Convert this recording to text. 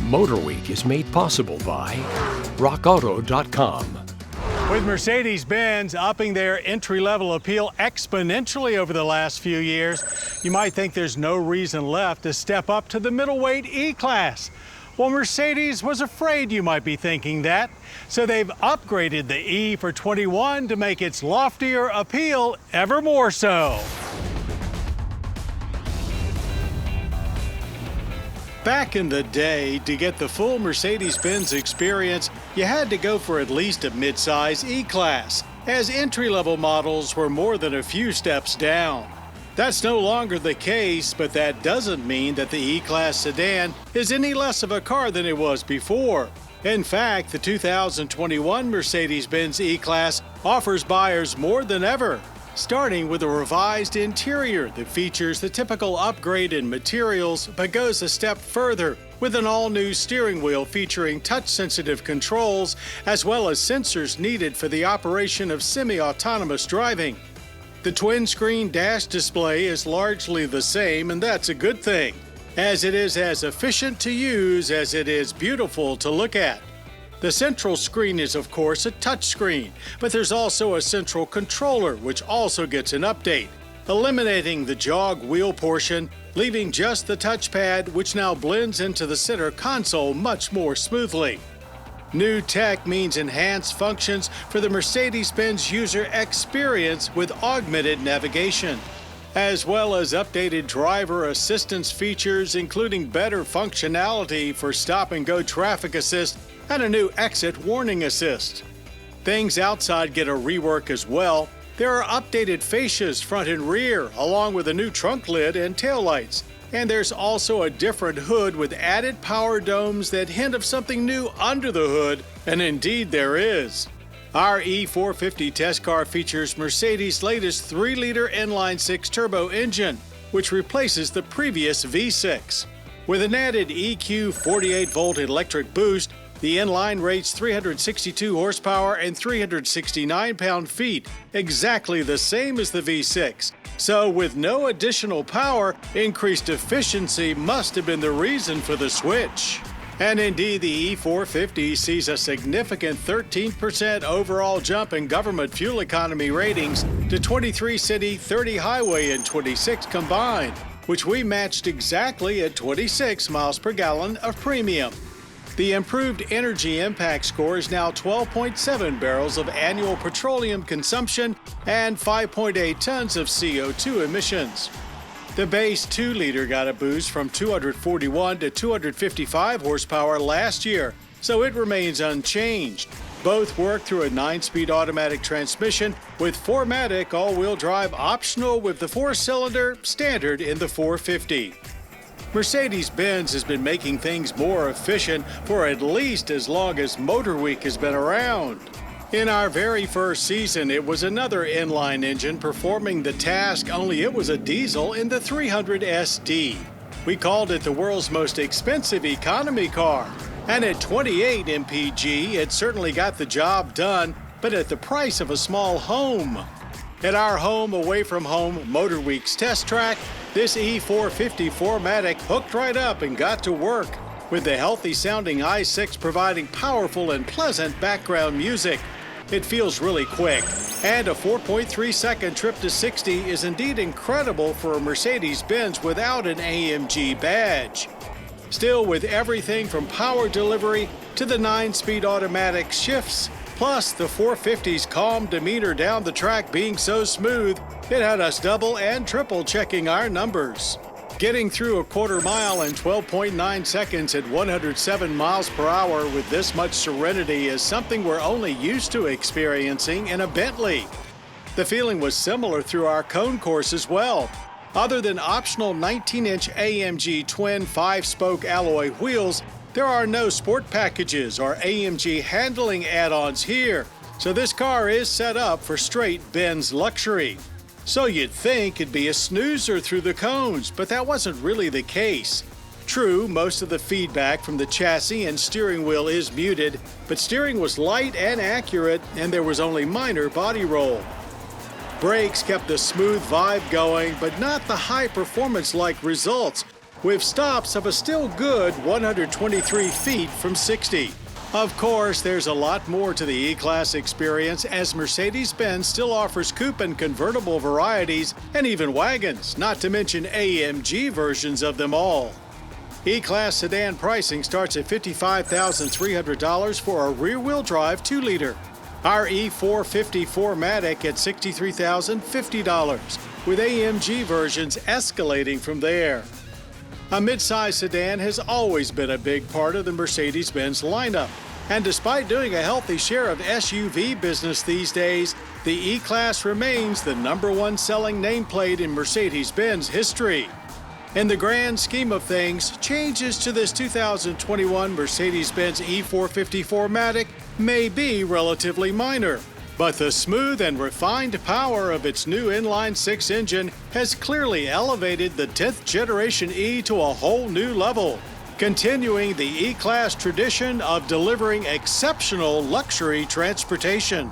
MotorWeek is made possible by RockAuto.com. With Mercedes-Benz upping their entry-level appeal exponentially over the last few years, you might think there's no reason left to step up to the middleweight E-Class. Well, Mercedes was afraid you might be thinking that, so they've upgraded the E450 to make its loftier appeal ever more so. Back in the day, to get the full Mercedes-Benz experience, you had to go for at least a mid-size E-Class, as entry-level models were more than a few steps down. That's no longer the case, but that doesn't mean that the E-Class sedan is any less of a car than it was before. In fact, the 2021 Mercedes-Benz E-Class offers buyers more than ever, starting with a revised interior that features the typical upgrade in materials but goes a step further with an all-new steering wheel featuring touch-sensitive controls as well as sensors needed for the operation of semi-autonomous driving. The twin-screen dash display is largely the same, and that's a good thing, as it is as efficient to use as it is beautiful to look at. The central screen is, of course, a touchscreen, but there's also a central controller, which also gets an update, eliminating the jog wheel portion, leaving just the touchpad, which now blends into the center console much more smoothly. New tech means enhanced functions for the Mercedes-Benz user experience with augmented navigation, as well as updated driver assistance features, including better functionality for stop-and-go traffic assist and a new exit warning assist. Things outside get a rework as well. There are updated fascias front and rear, along with a new trunk lid and taillights. And there's also a different hood with added power domes that hint of something new under the hood, and indeed there is. Our E450 test car features Mercedes' latest 3-liter inline-6 turbo engine, which replaces the previous V6. With an added EQ 48-volt electric boost, the inline rates 362 horsepower and 369 pound-feet, exactly the same as the V6. So with no additional power, increased efficiency must have been the reason for the switch. And indeed, the E450 sees a significant 13% overall jump in government fuel economy ratings to 23 city, 30 highway, and 26 combined, which we matched exactly at 26 miles per gallon of premium. The improved energy impact score is now 12.7 barrels of annual petroleum consumption and 5.8 tons of CO2 emissions. The base 2-liter got a boost from 241 to 255 horsepower last year, so it remains unchanged. Both work through a 9-speed automatic transmission with 4MATIC all-wheel drive optional with the 4-cylinder standard in the 450. Mercedes-Benz has been making things more efficient for at least as long as MotorWeek has been around. In our very first season, it was another inline engine performing the task, only it was a diesel in the 300 SD. We called it the world's most expensive economy car. And at 28 mpg, it certainly got the job done, but at the price of a small home. At our home away from home MotorWeek's test track, this E450 4MATIC hooked right up and got to work, with the healthy-sounding i6 providing powerful and pleasant background music. It feels really quick, and a 4.3-second trip to 60 is indeed incredible for a Mercedes-Benz without an AMG badge. Still, with everything from power delivery to the 9-speed automatic shifts, plus the 450's calm demeanor down the track being so smooth, it had us double and triple checking our numbers. Getting through a quarter mile in 12.9 seconds at 107 miles per hour with this much serenity is something we're only used to experiencing in a Bentley. The feeling was similar through our cone course as well. Other than optional 19-inch AMG twin 5-spoke alloy wheels, there are no sport packages or AMG handling add-ons here, so this car is set up for straight Benz luxury. So you'd think it'd be a snoozer through the cones, but that wasn't really the case. True, most of the feedback from the chassis and steering wheel is muted, but steering was light and accurate, and there was only minor body roll. Brakes kept the smooth vibe going, but not the high performance-like results. with stops of a still good 123 feet from 60. Of course, there's a lot more to the E-Class experience, as Mercedes-Benz still offers coupe and convertible varieties and even wagons, not to mention AMG versions of them all. E-Class sedan pricing starts at $55,300 for a rear-wheel drive 2-liter. Our E450 4MATIC at $63,050, with AMG versions escalating from there. A midsize sedan has always been a big part of the Mercedes-Benz lineup, and despite doing a healthy share of SUV business these days, the E-Class remains the #1 selling nameplate in Mercedes-Benz history. In the grand scheme of things, changes to this 2021 Mercedes-Benz E450 4MATIC may be relatively minor, but the smooth and refined power of its new inline-6 engine has clearly elevated the 10th generation E to a whole new level, continuing the E-Class tradition of delivering exceptional luxury transportation.